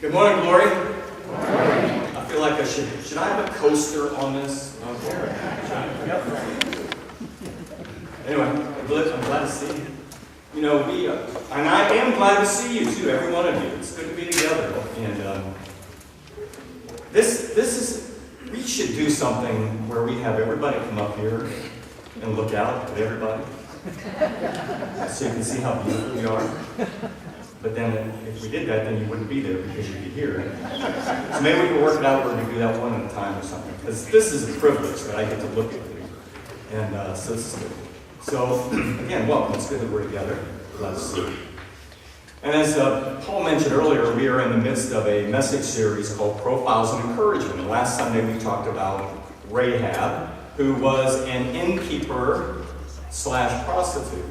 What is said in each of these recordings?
Good morning, Glory. Good morning. I feel like I should I have a coaster on this? Yep. Anyway, I'm glad to see you. You know, and I am glad to see you too, every one of you. It's good to be together. And this is, we should do something where we have everybody come up here and look out at everybody, so you can see how beautiful we are. But then if we did that, then you wouldn't be there because you'd be here. So maybe we can work it out where we do that one at a time or something. Because this is a privilege that I get to look at you. And so this is good. So again, welcome. It's good that we're together. Glad to see you. And as Paul mentioned earlier, we are in the midst of a message series called Profiles of Encouragement. And last Sunday we talked about Rahab, who was an innkeeper / prostitute,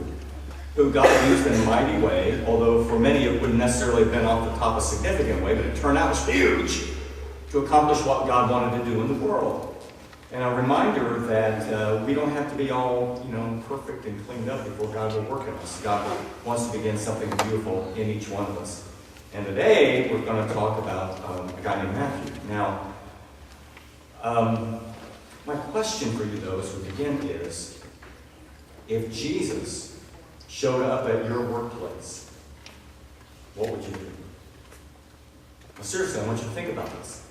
who God used in a mighty way, although for many it wouldn't necessarily have been off the top a significant way, but it turned out it was huge to accomplish what God wanted to do in the world. And a reminder that we don't have to be all, perfect and cleaned up before God will work in us. God wants to begin something beautiful in each one of us. And today we're going to talk about a guy named Matthew. Now, my question for you though as we begin is, if Jesus showed up at your workplace, what would you do? Well, seriously, I want you to think about this.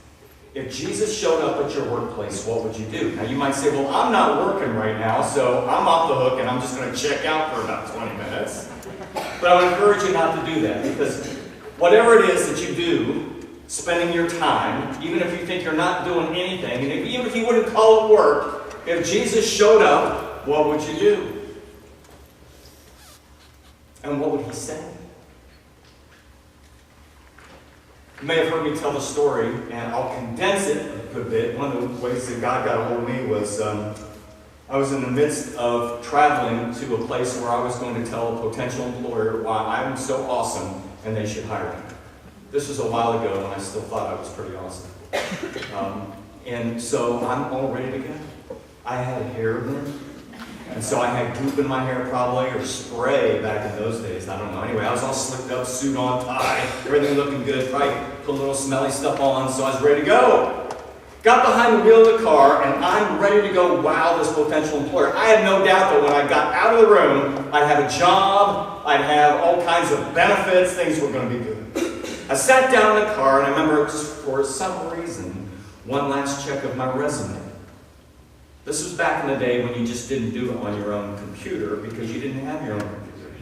If Jesus showed up at your workplace, what would you do? Now, you might say, well, I'm not working right now, so I'm off the hook and I'm just going to check out for about 20 minutes. But I would encourage you not to do that, because whatever it is that you do, spending your time, even if you think you're not doing anything, and even if you wouldn't call it work, if Jesus showed up, what would you do? And what would he say? You may have heard me tell the story, and I'll condense it a good bit. One of the ways that God got a hold of me was I was in the midst of traveling to a place where I was going to tell a potential employer why I'm so awesome and they should hire me. This was a while ago when I still thought I was pretty awesome. And so I'm all ready to go. I had hair then. And so I had goop in my hair probably, or spray back in those days. I don't know. Anyway, I was all slicked up, suit on, tie, everything looking good. Probably put a little smelly stuff on, so I was ready to go. Got behind the wheel of the car, and I'm ready to go wow this potential employer. I had no doubt that when I got out of the room, I'd have a job, I'd have all kinds of benefits, things were going to be good. I sat down in the car, and I remember just for some reason, one last check of my resume. This was back in the day when you just didn't do it on your own computer because you didn't have your own computer.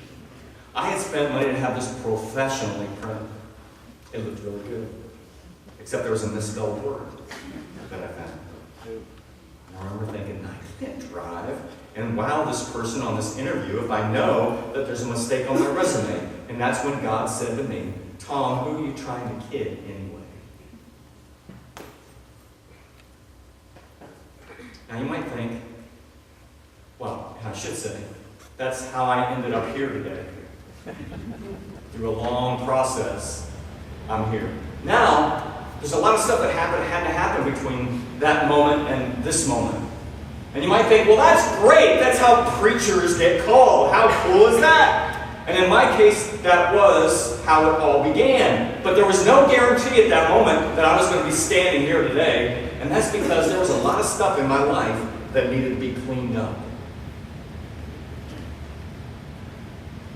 I had spent money to have this professionally printed. It looked really good. Except there was a misspelled word that I found. And I remember thinking, I can't drive and wow this person on this interview if I know that there's a mistake on my resume. And that's when God said to me, Tom, who are you trying to kid anyway? Now you might think, well, I should say, that's how I ended up here today. Through a long process, I'm here. Now, there's a lot of stuff that had to happen between that moment and this moment. And you might think, well, that's great. That's how preachers get called. How cool is that? And in my case, that was how it all began. But there was no guarantee at that moment that I was going to be standing here today. And that's because there was a lot of stuff in my life that needed to be cleaned up.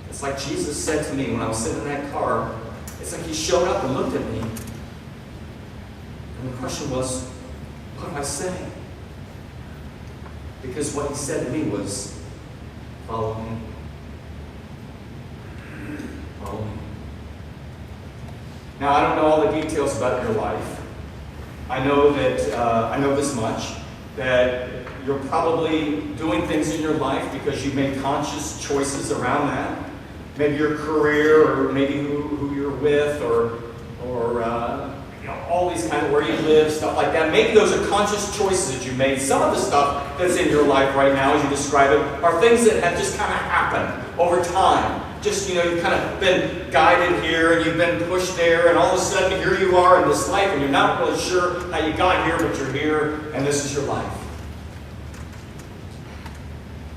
It's like Jesus said to me when I was sitting in that car, it's like he showed up and looked at me. And the question was, what do I say? Because what he said to me was, follow me. Follow me. Now, I don't know all the details about your life. I know that, I know this much, that you're probably doing things in your life because you've made conscious choices around that. Maybe your career, or maybe who you're with, or all these kind of where you live, stuff like that. Maybe those are conscious choices that you made. Some of the stuff that's in your life right now, as you describe it, are things that have just kind of happened over time. Just, you've kind of been guided here and you've been pushed there, and all of a sudden here you are in this life and you're not really sure how you got here, but you're here and this is your life.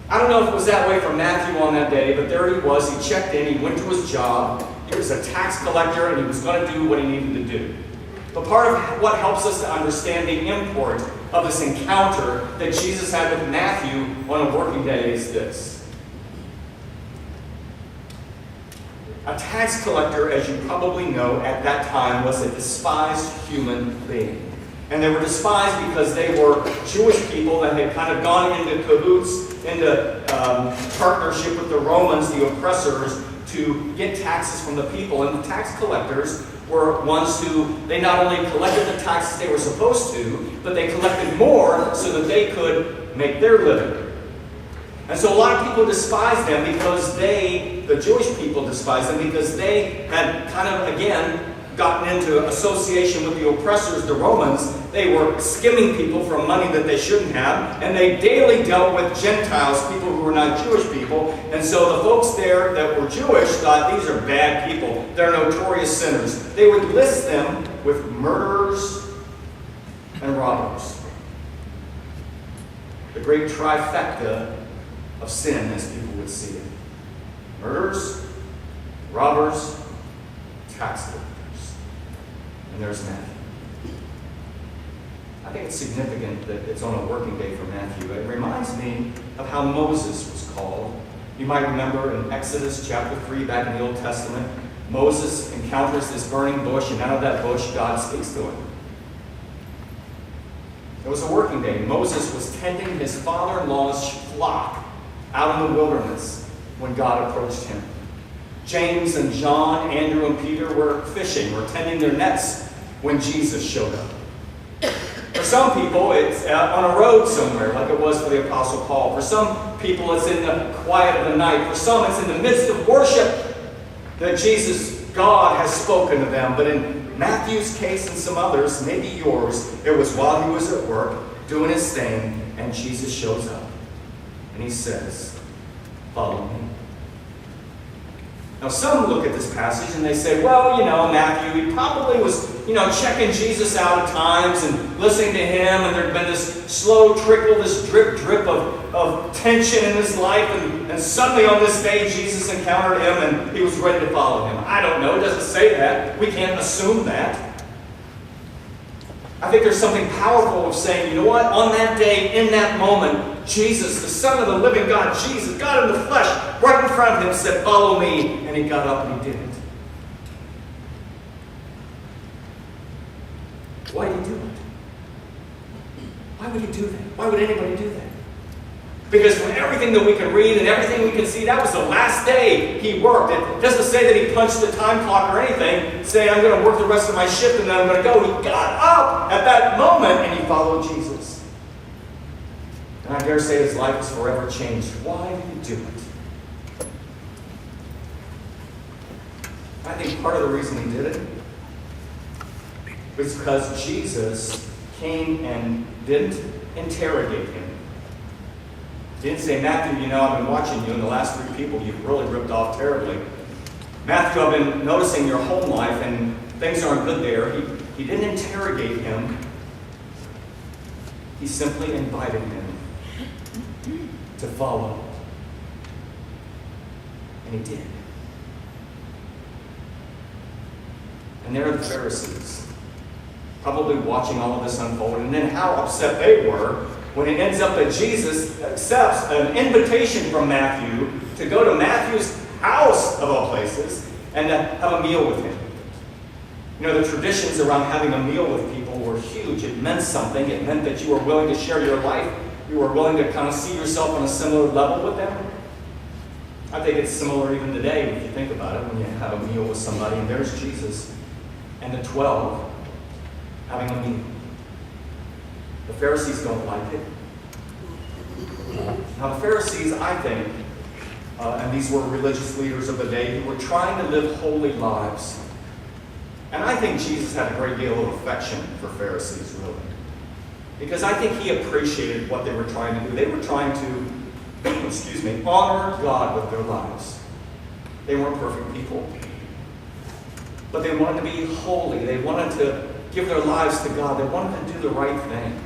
I don't know if it was that way for Matthew on that day, but there he was. He checked in, he went to his job, He was a tax collector, and he was going to do what he needed to do. But part of what helps us to understand the import of this encounter that Jesus had with Matthew on a working day is this. A tax collector, as you probably know, at that time was a despised human being. And they were despised because they were Jewish people that had kind of gone into cahoots, into partnership with the Romans, the oppressors, to get taxes from the people. And the tax collectors were ones who, they not only collected the taxes they were supposed to, but they collected more so that they could make their living. And so a lot of people despised them because the Jewish people despised them because they had kind of, again, gotten into association with the oppressors, the Romans. They were skimming people for money that they shouldn't have, and they daily dealt with Gentiles, people who were not Jewish people. And so the folks there that were Jewish thought, these are bad people. They're notorious sinners. They would list them with murderers and robbers. The great trifecta of sin, as people would see it. Murderers, robbers, tax collectors. And there's Matthew. I think it's significant that it's on a working day for Matthew. It reminds me of how Moses was called. You might remember in Exodus chapter 3, back in the Old Testament, Moses encounters this burning bush, and out of that bush, God speaks to him. It was a working day. Moses was tending his father-in-law's flock out in the wilderness when God approached him. James and John, Andrew and Peter were fishing or tending their nets when Jesus showed up. For some people, it's on a road somewhere, like it was for the Apostle Paul. For some people, it's in the quiet of the night. For some, it's in the midst of worship that Jesus, God, has spoken to them. But in Matthew's case and some others, maybe yours, it was while he was at work, doing his thing, and Jesus shows up. And he says, "Follow me." Now, some look at this passage and they say, well, Matthew, he probably was, checking Jesus out at times and listening to him, and there'd been this slow trickle, this drip of tension in his life, and suddenly on this day, Jesus encountered him and he was ready to follow him. I don't know. It doesn't say that. We can't assume that. I think there's something powerful of saying, you know what? On that day, in that moment, Jesus, the Son of the living God, Jesus, God in the flesh, right in front of him, said, "Follow me." And he got up and he did it. Why did he do it? Why would he do that? Why would anybody do that? Because from everything that we can read and everything we can see, that was the last day he worked. It doesn't say that he punched the time clock or anything, say, I'm going to work the rest of my shift and then I'm going to go. He got up at that moment and he followed Jesus. And I dare say his life was forever changed. Why did he do it? I think part of the reason he did it was because Jesus came and didn't interrogate him. He didn't say, Matthew, I've been watching you, and the last 3 people you've really ripped off terribly. Matthew, I've been noticing your home life, and things aren't good there. He didn't interrogate him. He simply invited him to follow. And he did. And there are the Pharisees, probably watching all of this unfold, and then how upset they were when it ends up that Jesus accepts an invitation from Matthew to go to Matthew's house, of all places, and to have a meal with him. The traditions around having a meal with people were huge. It meant something. It meant that you were willing to share your life. You were willing to kind of see yourself on a similar level with them. I think it's similar even today, if you think about it, when you have a meal with somebody, and there's Jesus and the 12 having a meal. The Pharisees don't like it. Now, the Pharisees, I think, and these were religious leaders of the day who were trying to live holy lives. And I think Jesus had a great deal of affection for Pharisees, really. Because I think he appreciated what they were trying to do. They were trying to, honor God with their lives. They weren't perfect people. But they wanted to be holy. They wanted to give their lives to God. They wanted to do the right thing.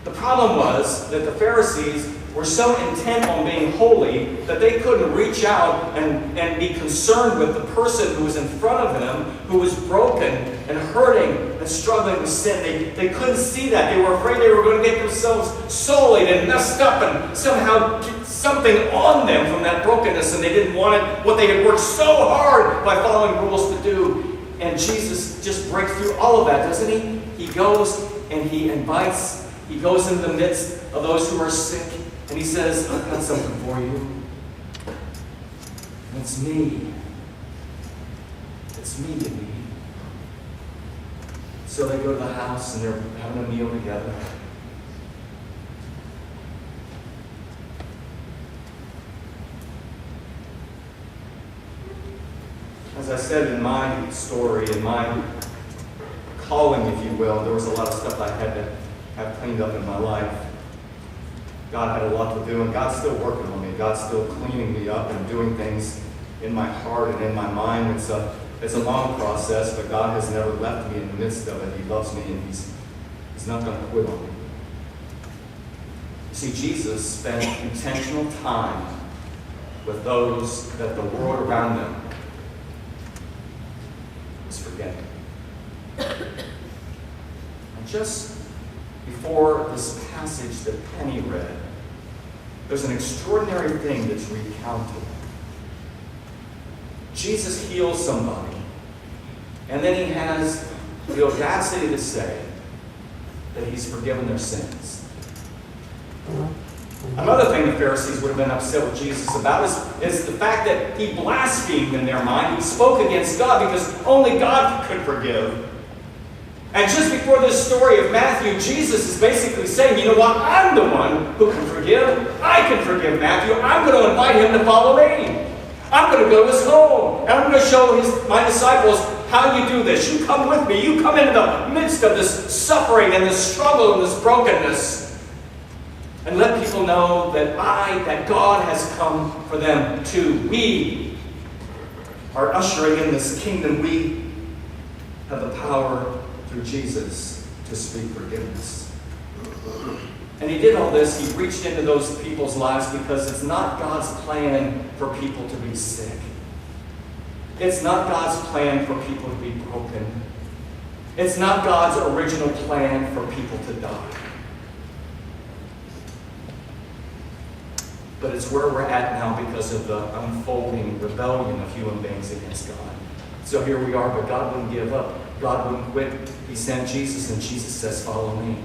The problem was that the Pharisees were so intent on being holy that they couldn't reach out and be concerned with the person who was in front of them, who was broken and hurting and struggling with sin. They couldn't see that. They were afraid they were going to get themselves sullied and messed up and somehow get something on them from that brokenness, and they didn't want it, what they had worked so hard by following rules to do. And Jesus just breaks through all of that, doesn't he? He goes and he invites, he goes into the midst of those who are sick, and he says, I've got something for you. It's me. It's me you need. So they go to the house and they're having a meal together. As I said in my story, in my calling, if you will, there was a lot of stuff I had to have cleaned up in my life. God had a lot to do, and God's still working on me. God's still cleaning me up and doing things in my heart and in my mind. It's a long process, but God has never left me in the midst of it. He loves me, and He's not going to quit on me. You see, Jesus spent intentional time with those that the world around them was forgetting. And just before this passage that Penny read, there's an extraordinary thing that's recounted. Jesus heals somebody, and then he has the audacity to say that he's forgiven their sins. Another thing the Pharisees would have been upset with Jesus about is the fact that he blasphemed in their mind. He spoke against God because only God could forgive. And just before this story of Matthew, Jesus is basically saying, you know what? I'm the one who can forgive. I can forgive Matthew. I'm going to invite him to follow me. I'm going to go to his home. And I'm going to show my disciples how you do this. You come with me. You come into the midst of this suffering and this struggle and this brokenness. And let people know that God has come for them too. We are ushering in this kingdom. We have the power through Jesus to speak forgiveness. And he did all this. He reached into those people's lives because it's not God's plan for people to be sick. It's not God's plan for people to be broken. It's not God's original plan for people to die. But it's where we're at now because of the unfolding rebellion of human beings against God. So here we are, but God wouldn't give up. God wouldn't quit. He sent Jesus, and Jesus says, follow me.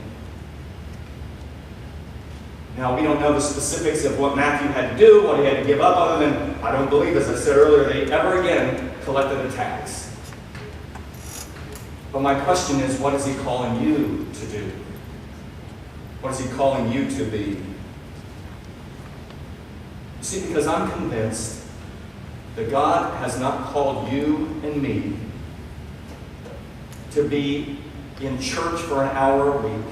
Now, we don't know the specifics of what Matthew had to do, what he had to give up, other than, I don't believe, as I said earlier, they ever again collected a tax. But my question is, what is he calling you to do? What is he calling you to be? You see, because I'm convinced that God has not called you and me to be in church for an hour a week,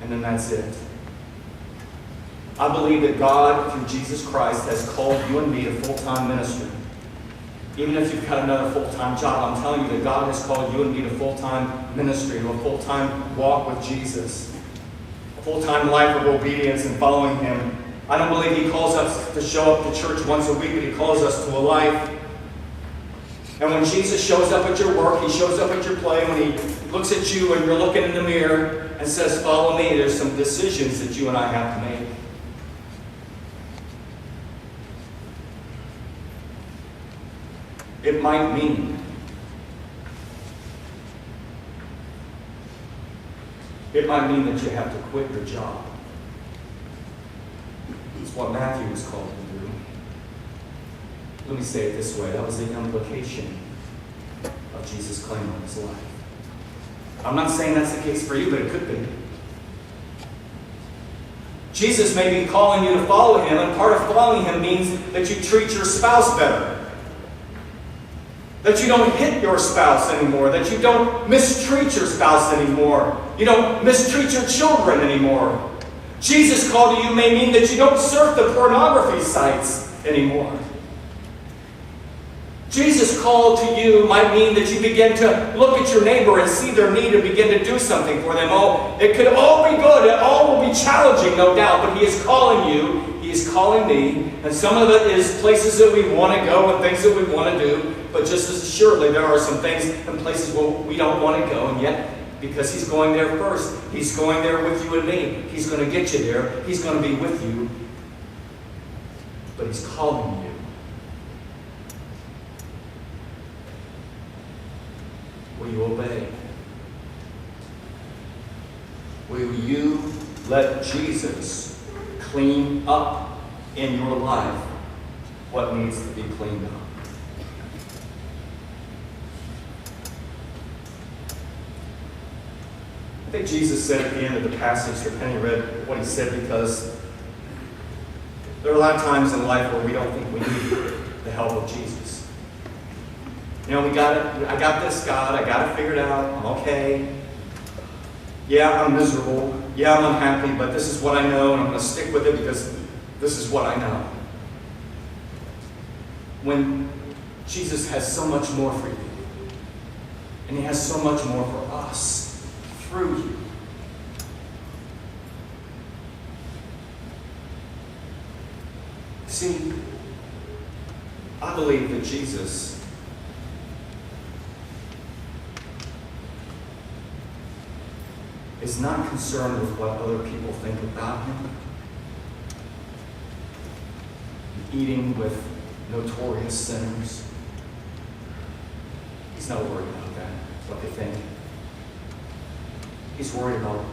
and then that's it. I believe that God, through Jesus Christ, has called you and me to full-time ministry. Even if you've got another full-time job, I'm telling you that God has called you and me to full-time ministry, to a full-time walk with Jesus, a full-time life of obedience and following Him. I don't believe He calls us to show up to church once a week, but He calls us to a life. And when Jesus shows up at your work, He shows up at your play, when He looks at you and you're looking in the mirror and says, follow me, there's some decisions that you and I have to make. It might mean that you have to quit your job. It's what Matthew was called to do. Let me say it this way. That was the implication of Jesus' claim on His life. I'm not saying that's the case for you, but it could be. Jesus may be calling you to follow Him, and part of following Him means that you treat your spouse better. That you don't hit your spouse anymore. That you don't mistreat your spouse anymore. You don't mistreat your children anymore. Jesus' call to you may mean that you don't surf the pornography sites anymore. Jesus' call to you might mean that you begin to look at your neighbor and see their need and begin to do something for them. Oh, it could all be good. It all will be challenging, no doubt. But He is calling you. He is calling me. And some of it is places that we want to go and things that we want to do. But just as assuredly, there are some things and places where we don't want to go. And yet, because He's going there first, He's going there with you and me. He's going to get you there. He's going to be with you. But He's calling you. Will you obey? Will you let Jesus clean up in your life what needs to be cleaned up? I think Jesus said at the end of the passage that Penny read what He said, because there are a lot of times in life where we don't think we need the help of Jesus. You know, I got this, God. I got it figured out. I'm okay. Yeah, I'm miserable. Yeah, I'm unhappy, but this is what I know, and I'm going to stick with it because this is what I know. When Jesus has so much more for you, and He has so much more for us through you. See, I believe that Jesus is not concerned with what other people think about Him. Eating with notorious sinners. He's not worried about that, what they think. He's worried about,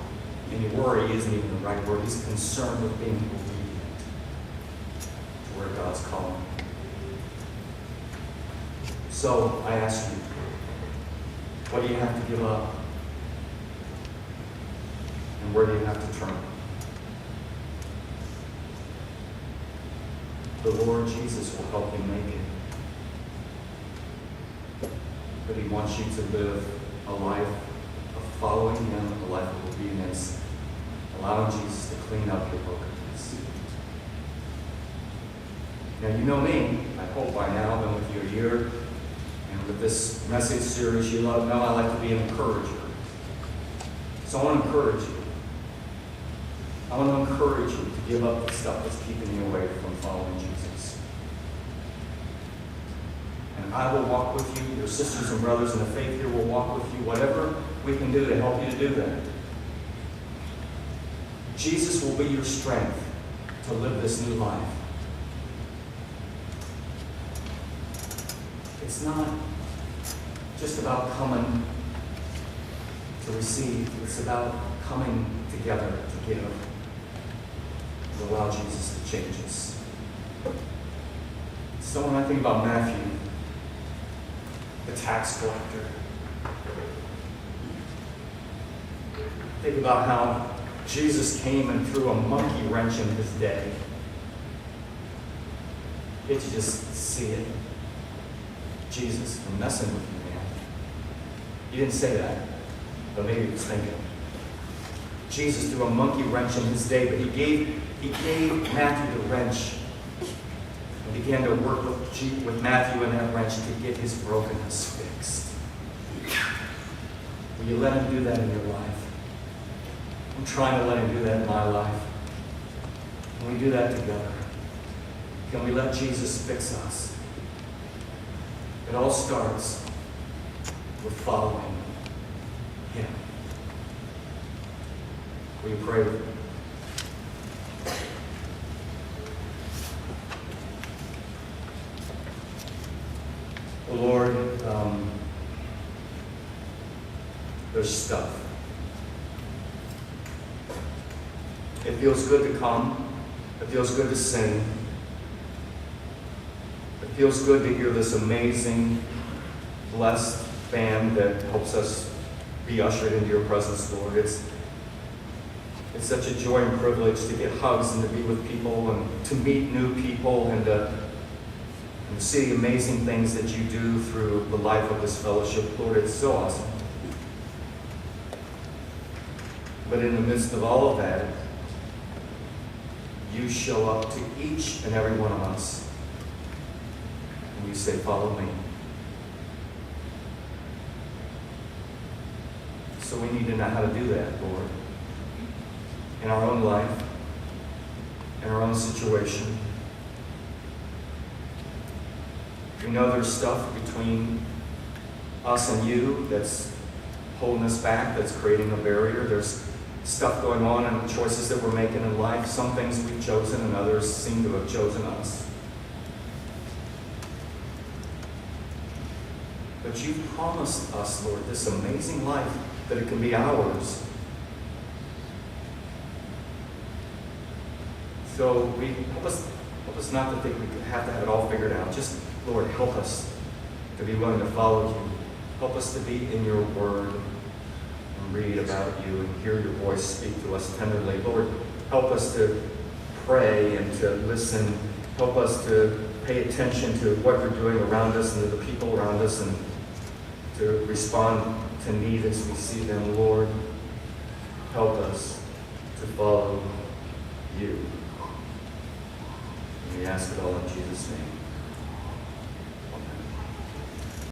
and worry isn't even the right word, He's concerned with being obedient to where God's calling. So I ask you, what do you have to give up? And where do you have to turn? The Lord Jesus will help you make it. But He wants you to live a life of following Him, a life of obedience, allowing Jesus to clean up your brokenness. Now, you know me. I hope by now I've been with you a year. And with this message series, you know I like to be an encourager. So I want to encourage you. I want to encourage you to give up the stuff that's keeping you away from following Jesus. And I will walk with you. Your sisters and brothers in the faith here will walk with you. Whatever we can do to help you to do that. Jesus will be your strength to live this new life. It's not just about coming to receive. It's about coming together to give. To allow Jesus to change us. So when I think about Matthew, the tax collector, think about how Jesus came and threw a monkey wrench in His day. Can't you just see it? Jesus, I'm messing with you, man. He didn't say that, but maybe he was thinking. Jesus threw a monkey wrench in His day, but He gave Matthew the wrench and began to work with Matthew and that wrench to get his brokenness fixed. Will you let Him do that in your life? I'm trying to let Him do that in my life. Can we do that together? Can we let Jesus fix us? It all starts with following Him. Will you pray with me? Lord, there's stuff. It feels good to come. It feels good to sing. It feels good to hear this amazing, blessed band that helps us be ushered into your presence, Lord. It's such a joy and privilege to get hugs and to be with people and to meet new people and to see the amazing things that you do through the life of this fellowship. Lord, it's so awesome. But in the midst of all of that, you show up to each and every one of us. And you say, follow me. So we need to know how to do that, Lord. In our own life, in our own situation. We know there's stuff between us and you that's holding us back, that's creating a barrier. There's stuff going on and choices that we're making in life. Some things we've chosen and others seem to have chosen us. But you've promised us, Lord, this amazing life, that it can be ours. So help us not to think we have to have it all figured out. Just, Lord, help us to be willing to follow you. Help us to be in your word and read about you and hear your voice speak to us tenderly. Lord, help us to pray and to listen. Help us to pay attention to what you're doing around us and to the people around us and to respond to need as we see them. Lord, help us to follow you. And we ask it all in Jesus' name.